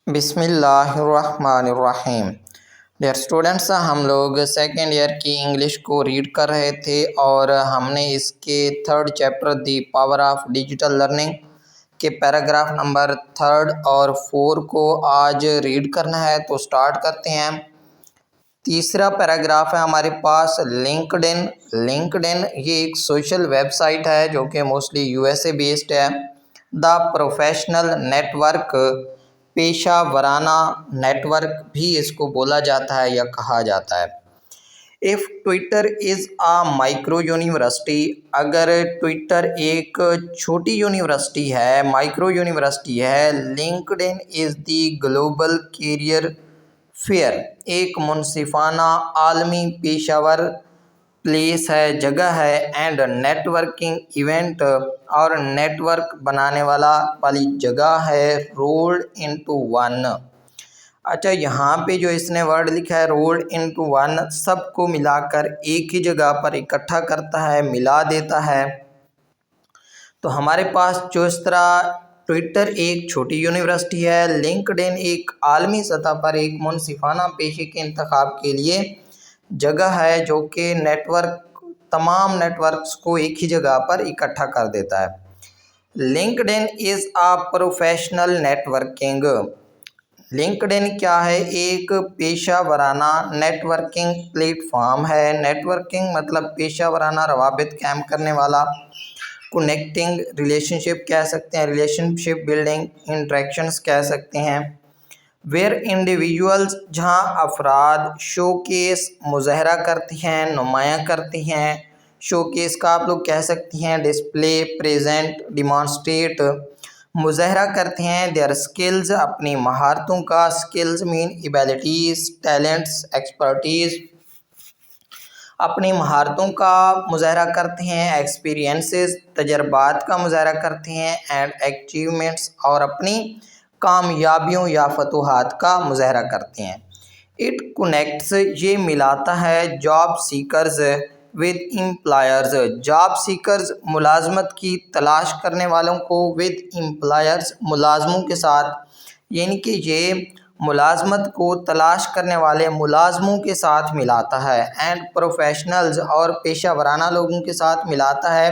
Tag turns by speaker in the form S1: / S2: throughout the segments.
S1: بسم اللہ الرحمن الرحیم۔ ڈیئر اسٹوڈنٹس، ہم لوگ سیکنڈ ایئر کی انگلش کو ریڈ کر رہے تھے اور ہم نے اس کے third chapter the power of digital learning کے پیراگراف نمبر 3 اور 4 کو آج ریڈ کرنا ہے، تو سٹارٹ کرتے ہیں۔ تیسرا پیراگراف ہے ہمارے پاس لنکڈ ان یہ ایک سوشل ویب سائٹ ہے جو کہ موسٹلی USA بیسڈ ہے۔ دا پروفیشنل نیٹ ورک، پیشہ ورانہ نیٹ ورک بھی اس کو بولا جاتا ہے یا کہا جاتا ہے۔ If Twitter is a micro university، اگر ٹویٹر ایک چھوٹی یونیورسٹی ہے، مائکرو یونیورسٹی ہے، LinkedIn is the global career fair، ایک منصفانہ عالمی پیشہ ور پلیس ہے، جگہ ہے، اینڈ نیٹ ورکنگ ایونٹ، اور نیٹ ورک بنانے والی جگہ ہے، رولڈ انٹو ون۔ اچھا، یہاں پہ جو اس نے ورڈ لکھا ہے رولڈ انٹو ون، سب کو ملا کر ایک ہی جگہ پر اکٹھا کرتا ہے، ملا دیتا ہے۔ تو ہمارے پاس جو اس طرح ٹویٹر ایک چھوٹی یونیورسٹی ہے، LinkedIn ایک عالمی سطح پر ایک منصفانہ پیشے کے انتخاب کے لیے جگہ ہے جو کہ تمام نیٹ ورکس کو ایک ہی جگہ پر اکٹھا کر دیتا ہے۔ LinkedIn is a professional networking، LinkedIn کیا ہے؟ ایک پیشہ ورانہ نیٹ ورکنگ پلیٹ فارم ہے۔ نیٹ ورکنگ مطلب پیشہ ورانہ روابط قائم کرنے والا، کنیکٹنگ ریلیشن شپ کہہ سکتے ہیں، ریلیشن شپ بلڈنگ، انٹریکشنز کہہ سکتے ہیں۔ ویئر انڈیویژولز، جہاں افراد شوکیس مظاہرہ کرتے ہیں، نمایاں کرتے ہیں۔ شوکیس کا آپ لوگ کہہ سکتے ہیں ڈسپلے، پریزنٹ، ڈیمانسٹریٹ، مظاہرہ کرتے ہیں دیئر اسکلز، اپنی مہارتوں کا، اسکلز مین ایبلٹیز، ٹیلنٹس، ایکسپرٹیز، اپنی مہارتوں کا مظاہرہ کرتے ہیں، ایکسپیرینسز، تجربات کا مظاہرہ کرتے ہیں، اینڈ اچیومنٹس، اور اپنی کامیابیوں یا فتوحات کا مظاہرہ کرتے ہیں۔ اٹ کنیکٹس، یہ ملاتا ہے job seekers with employers, job seekers ملازمت کی تلاش کرنے والوں کو، ود امپلائرز ملازموں کے ساتھ، یعنی کہ یہ ملازمت کو تلاش کرنے والے ملازموں کے ساتھ ملاتا ہے، اینڈ پروفیشنلز، اور پیشہ ورانہ لوگوں کے ساتھ ملاتا ہے،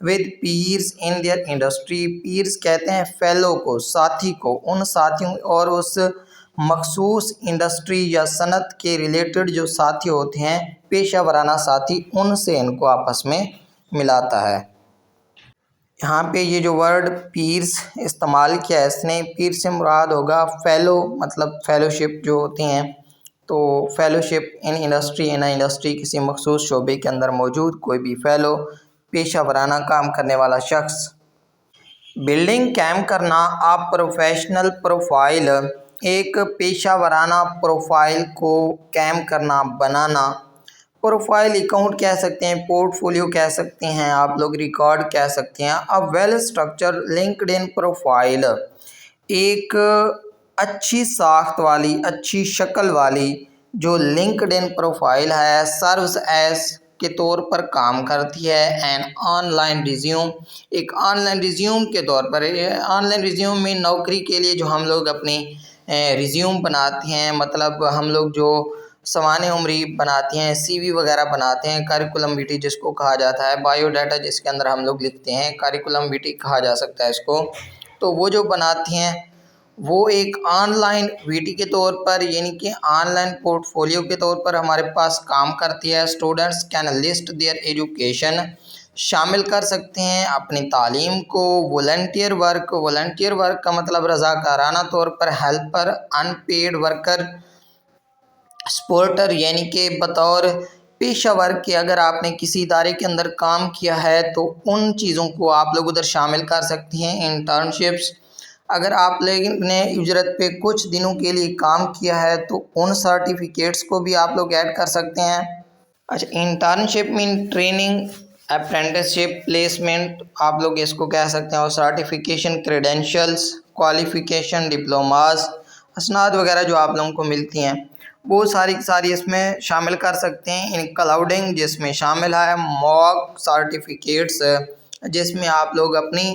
S1: with peers in their industry, peers کہتے ہیں فیلو کو، ساتھی کو، ان ساتھیوں اور اس مخصوص انڈسٹری یا صنعت کے ریلیٹڈ جو ساتھی ہوتے ہیں، پیشہ ورانہ ساتھی، ان سے ان کو آپس میں ملاتا ہے۔ یہاں پہ یہ جو ورڈ پیئرز استعمال کیا ہے اس نے، پیر سے مراد ہوگا فیلو، مطلب فیلوشپ جو ہوتے ہیں، تو فیلوشپ ان انڈسٹری کسی مخصوص شعبے کے اندر موجود کوئی بھی فیلو، پیشہ ورانہ کام کرنے والا شخص۔ بلڈنگ قائم کرنا، آپ پروفیشنل پروفائل، ایک پیشہ ورانہ پروفائل کو قائم کرنا، بنانا۔ پروفائل اکاؤنٹ کہہ سکتے ہیں، پورٹ فولیو کہہ سکتے ہیں، آپ لوگ ریکارڈ کہہ سکتے ہیں۔ A well structure LinkedIn profile, ایک اچھی ساخت والی، اچھی شکل والی جو LinkedIn پروفائل ہے، سروس ایز کے طور پر کام کرتی ہے، این آن لائن ریزیوم، ایک آن لائن ریزیوم کے طور پر۔ آن لائن ریزیوم میں نوکری کے لیے جو ہم لوگ اپنی ریزیوم بناتے ہیں، مطلب ہم لوگ جو سوانح عمری بناتے ہیں، CV وغیرہ بناتے ہیں، کریکولم ویٹی جس کو کہا جاتا ہے، بایو ڈیٹا جس کے اندر ہم لوگ لکھتے ہیں، کریکولم ویٹی کہا جا سکتا ہے اس کو، تو وہ جو بناتے ہیں وہ ایک آن لائن ویٹی کے طور پر، یعنی کہ آن لائن پورٹ فولیو کے طور پر ہمارے پاس کام کرتی ہے۔ Students can list their education, شامل کر سکتے ہیں اپنی تعلیم کو۔ والنٹیئر ورک کا مطلب رضاکارانہ طور پر، ہیلپر، ان پیڈ ورکر، سپورٹر، یعنی کہ بطور پیشہ ورک کے اگر آپ نے کسی ادارے کے اندر کام کیا ہے تو ان چیزوں کو آپ لوگ ادھر شامل کر سکتے ہیں۔ انٹرنشپس، اگر آپ لوگوں نے اجرت پہ کچھ دنوں کے لیے کام کیا ہے تو ان سرٹیفکیٹس کو بھی آپ لوگ ایڈ کر سکتے ہیں۔ اچھا، انٹرنشپ مین ٹریننگ، اپرینٹسشپ، پلیسمنٹ، آپ لوگ اس کو کہہ سکتے ہیں، اور سرٹیفکیشن، کریڈینشلز، کوالیفیکیشن، ڈپلوماز، اسناد وغیرہ جو آپ لوگوں کو ملتی ہیں وہ ساری اس میں شامل کر سکتے ہیں۔ انکلاؤڈنگ، جس میں شامل ہے موک سرٹیفکیٹس، جس میں آپ لوگ اپنی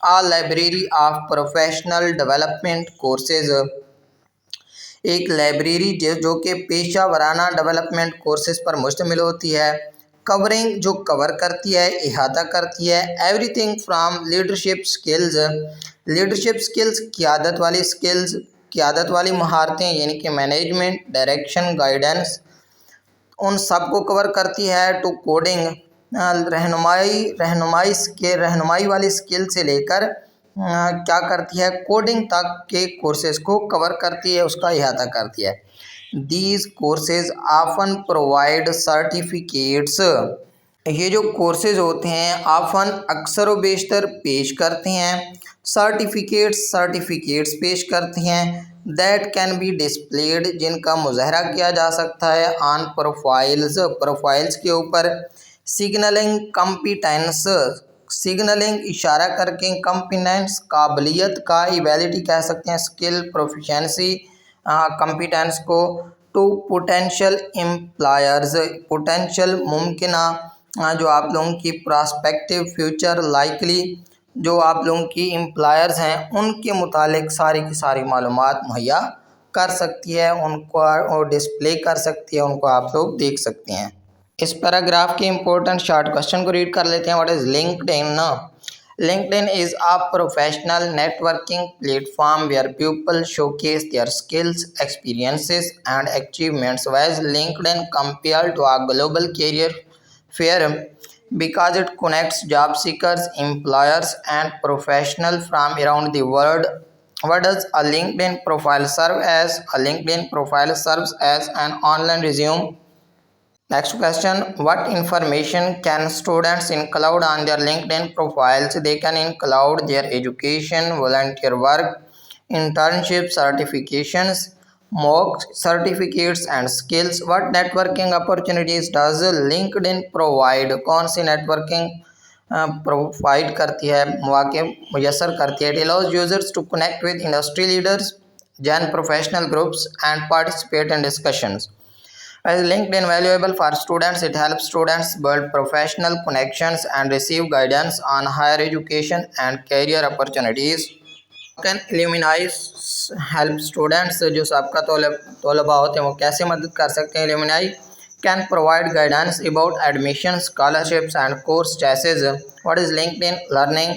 S1: a library of professional development courses. ایک لائبریری جو کہ پیشہ ورانہ ڈیولپمنٹ کورسز پر مشتمل ہوتی ہے. کورنگ جو کور کرتی ہے، احاطہ کرتی ہے. Every thing from leadership skills, leadership skills قیادت والی اسکلز، قیادت والی مہارتیں یعنی کہ مینجمنٹ، ڈائریکشن، گائیڈنس، ان سب کو کور کرتی ہے. ٹو کوڈنگ، رہنمائی والی اسکل سے لے کر کیا کرتی ہے، کوڈنگ تک کے کورسز کو کور کرتی ہے، اس کا احاطہ کرتی ہے. These courses often provide certificates, یہ جو کورسز ہوتے ہیں آفن اکثر و بیشتر پیش کرتے ہیں سرٹیفکیٹس پیش کرتے ہیں. دیٹ کین بی ڈسپلیڈ، جن کا مظاہرہ کیا جا سکتا ہے. آن پروفائلز کے اوپر. سگنلنگ کمپیٹنس، سگنلنگ اشارہ کر کے، کمپیٹنس قابلیت کا، ایبیلٹی کہہ سکتے ہیں، اسکل پروفیشنسی کمپیٹنس کو. ٹو پوٹینشیل امپلائرز، پوٹینشیل ممکنہ جو آپ لوگوں کی پراسپیکٹیو فیوچر لائکلی جو آپ لوگوں کی امپلائرز ہیں ان کے متعلق ساری کی ساری معلومات مہیا کر سکتی ہے، ان کو ڈسپلے کر سکتی ہے، ان کو آپ لوگ دیکھ سکتے ہیں. اس پیراگراف کے امپورٹنٹ شارٹ کوشچن کو ریڈ کر لیتے ہیں. What is linked in? LinkedIn is a professional networking platform where people showcase their skills, experiences, and achievements. Whereas LinkedIn compared to a global career fair because it connects job seekers, employers, and professionals from around the world. What does a LinkedIn profile serve as? A LinkedIn profile serves as an online resume. Next question, what information can students include on their LinkedIn profiles? They can include their education, volunteer work, internship, certifications, mock certificates and skills. What networking opportunities does LinkedIn provide? کون سی networking provide کرتی ہے، مواقع میسر کرتی ہے. It allows users to connect with industry leaders, join professional groups and participate in discussions. As LinkedIn valuable for students, it helps students build professional connections and receive guidance on higher education and career opportunities. Can alumni help students؟ جو سابقہ طلباء ہوتے ہیں وہ کیسے مدد کر سکتے ہیں؟ alumni can provide guidance about admissions, scholarships and course choices. What is LinkedIn Learning?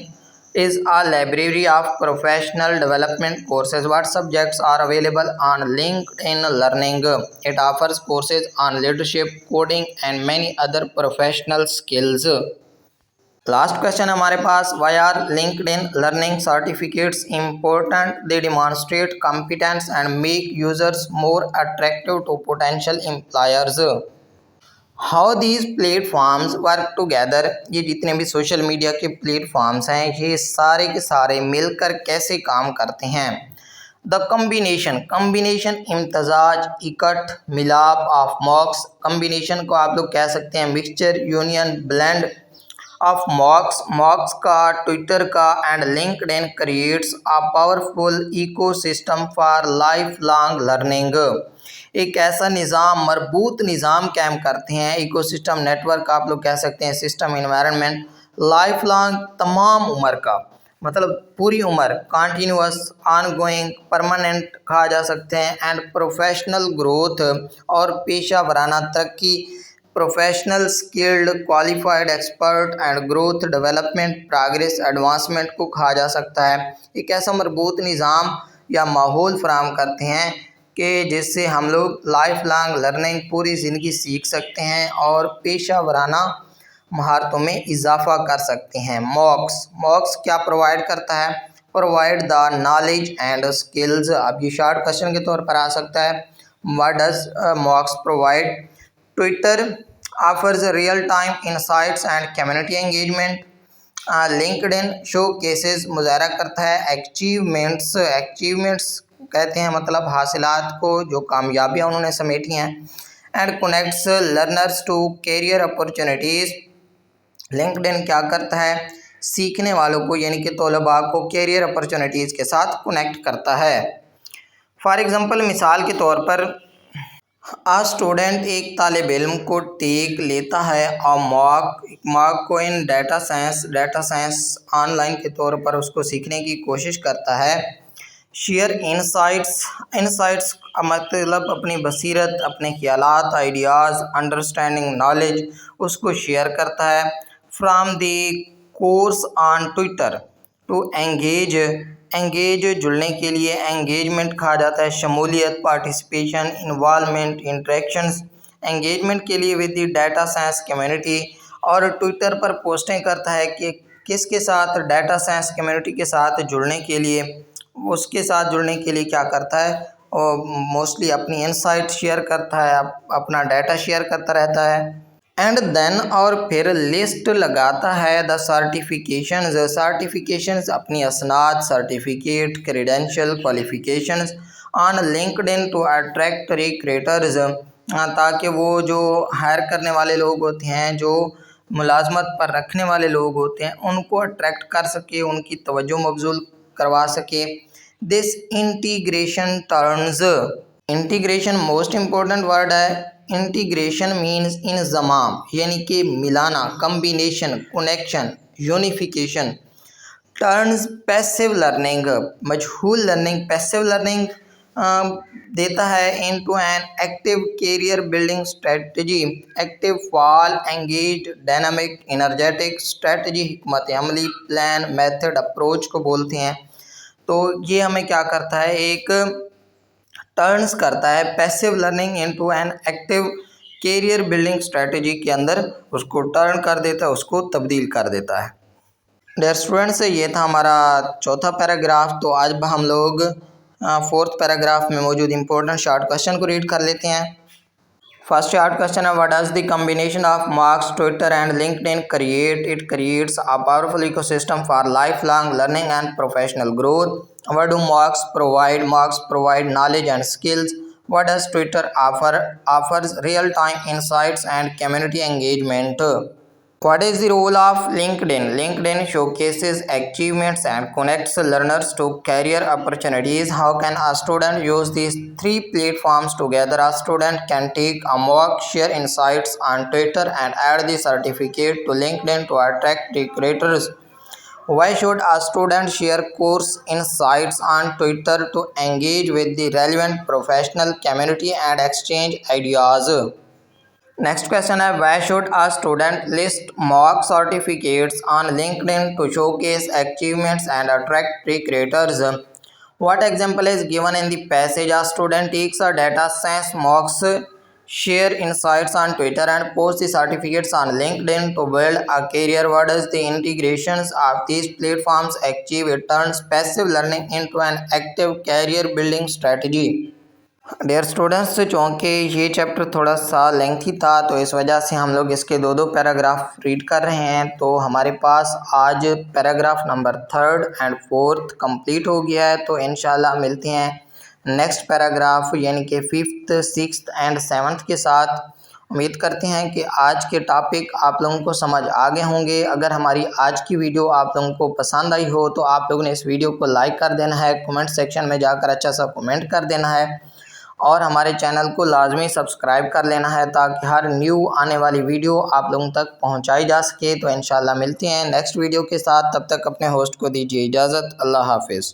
S1: Is a library of professional development courses. What subjects are available on LinkedIn Learning? It offers courses on leadership, coding and many other professional skills. Last question ہمارے پاس، why are LinkedIn Learning certificates important? They demonstrate competence and make users more attractive to potential employers. How these platforms work together؟ یہ جتنے بھی social media کے plate forms ہیں یہ سارے کے سارے مل کر کیسے کام کرتے ہیں. دا کمبینیشن امتزاج، اکٹھ، ملاپ آف مارکس. کمبینیشن کو آپ لوگ کہہ سکتے ہیں mixture, union, blend of marks کا، ٹویٹر کا. And LinkedIn creates a powerful ecosystem for lifelong learning. ایک ایسا نظام، مربوط نظام قائم کرتے ہیں، ایکو سسٹم، نیٹورک آپ لوگ کہہ سکتے ہیں، سسٹم، انوائرمنٹ، لائف لانگ تمام عمر کا، مطلب پوری عمر، کانٹینیوس، آن گوئنگ، پرماننٹ کہا جا سکتے ہیں. اینڈ پروفیشنل گروتھ اور پیشہ ورانہ ترقی، professional, skilled, qualified, expert and growth, development, progress, advancement کو کہا جا سکتا ہے. ایک ایسا مربوط نظام یا ماحول فراہم کرتے ہیں کہ جس سے ہم لوگ لائف لانگ لرننگ، پوری زندگی سیکھ سکتے ہیں اور پیشہ ورانہ مہارتوں میں اضافہ کر سکتے ہیں. موکس کیا پرووائڈ کرتا ہے؟ Provide the knowledge and skills. اب یہ شارٹ کوشچن کے طور پر آ سکتا ہے. What does MOOCs provide? Twitter offers real time insights and community engagement. LinkedIn showcases مظاہرہ کرتا ہے اچیومنٹس کہتے ہیں مطلب حاصلات کو، جو کامیابیاں انہوں نے سمیٹی ہیں. And connects learners to career opportunities. LinkedIn کیا کرتا ہے؟ سیکھنے والوں کو یعنی کہ طلباء کو کیریئر اپرچونیٹیز کے ساتھ کنیکٹ کرتا ہے. فار ایگزامپل، مثال کے طور پر اسٹوڈنٹ ایک طالب علم کو ٹیک لیتا ہے اور مارک کو ان ڈیٹا سائنس آن لائن کے طور پر اس کو سیکھنے کی کوشش کرتا ہے۔ شیئر انسائٹس مطلب اپنی بصیرت، اپنے خیالات، آئیڈیاز، انڈرسٹینڈنگ نالج اس کو شیئر کرتا ہے۔ From the course on Twitter to engage جڑنے کے لیے انگیجمنٹ کہا جاتا ہے، شمولیت، پارٹیسپیشن، انوالومنٹ، انٹریکشنز۔ انگیجمنٹ کے لیے with the data science community, اور ٹویٹر پر پوسٹیں کرتا ہے کہ کس کے ساتھ، ڈیٹا سائنس کمیونٹی کے ساتھ جڑنے کے لیے، اس کے ساتھ جڑنے کے لیے کیا کرتا ہے، اور موسٹلی اپنی انسائٹ شیئر کرتا ہے، اپنا ڈیٹا شیئر کرتا رہتا ہے۔ اینڈ دین، اور پھر لسٹ لگاتا ہے دا سرٹیفکیشنز اپنی اسناد، certificate, credential, qualifications on LinkedIn to attract recruiters, تاکہ وہ جو ہائر کرنے والے لوگ ہوتے ہیں، جو ملازمت پر رکھنے والے لوگ ہوتے ہیں، ان کو اٹریکٹ کر سکے، ان کی توجہ مبذول کروا سکے۔ This integration turns, integration most important word ہے۔ انٹیگریشن مینز انضمام، یعنی کہ ملانا، combination, connection, unification. Turns passive learning, مجہول لرننگ، پیسو لرننگ دیتا ہے into an active career building strategy, active, فعال، انگیجڈ، ڈائنامک، انرجیٹک، اسٹریٹجی، حکمت عملی، پلان، میتھڈ، اپروچ کو بولتے ہیں۔ تو یہ ہمیں کیا کرتا ہے، ایک ٹرنز کرتا ہے passive learning into an active career building strategy کے اندر اس کو ٹرن کر دیتا ہے، اس کو تبدیل کر دیتا ہے۔ ڈیئر اسٹوڈنٹس، یہ تھا ہمارا چوتھا پیراگراف۔ تو آج ہم لوگ فورتھ پیراگراف میں موجود امپورٹنٹ شارٹ کوشچن کو ریڈ کر لیتے ہیں۔ فرسٹ شارٹ کوشچن ہے، what does the combination of marks, Twitter and LinkedIn create? It creates a powerful ecosystem for lifelong learning and professional growth. What do marks provide? Marks provide knowledge and skills. What does Twitter offer? Offers real-time insights and community engagement. What is the role of LinkedIn? LinkedIn showcases achievements and connects learners to career opportunities. How can a student use these three platforms together? A student can take a mock, share insights on Twitter, and add the certificate to LinkedIn to attract recruiters. Why should a student share course insights on Twitter to engage with the relevant professional community and exchange ideas? Next question is, why should a student list mock certificates on LinkedIn to showcase achievements and attract recruiters? What example is given in the passage? A student takes a data science mocks, share insights on Twitter, and post the certificates on LinkedIn to build a career. What does the integrations of these platforms achieve? It turns passive learning into an active career building strategy. Dear students, چونکہ یہ chapter تھوڑا سا lengthy تھا تو اس وجہ سے ہم لوگ اس کے دو پیراگراف ریڈ کر رہے ہیں۔ تو ہمارے پاس آج پیراگراف نمبر 3 اور 4 کمپلیٹ ہو گیا ہے۔ تو انشاءاللہ ملتے ہیں نیکسٹ پیراگراف یعنی کہ 5th 6th اور 7th کے ساتھ۔ امید کرتے ہیں کہ آج کے ٹاپک آپ لوگوں کو سمجھ آگے ہوں گے۔ اگر ہماری آج کی ویڈیو آپ لوگوں کو پسند آئی ہو تو آپ لوگوں نے اس ویڈیو کو لائک کر دینا ہے، کمنٹ سیکشن میں جا کر اچھا سا کمنٹ کر دینا ہے، اور ہمارے چینل کو لازمی سبسکرائب کر لینا ہے تاکہ ہر نیو آنے والی ویڈیو آپ لوگوں تک پہنچائی جا سکے۔ تو انشاءاللہ ملتے ہیں نیکسٹ ویڈیو کے ساتھ، تب تک اپنے ہوسٹ کو دیجیے اجازت۔ اللہ حافظ۔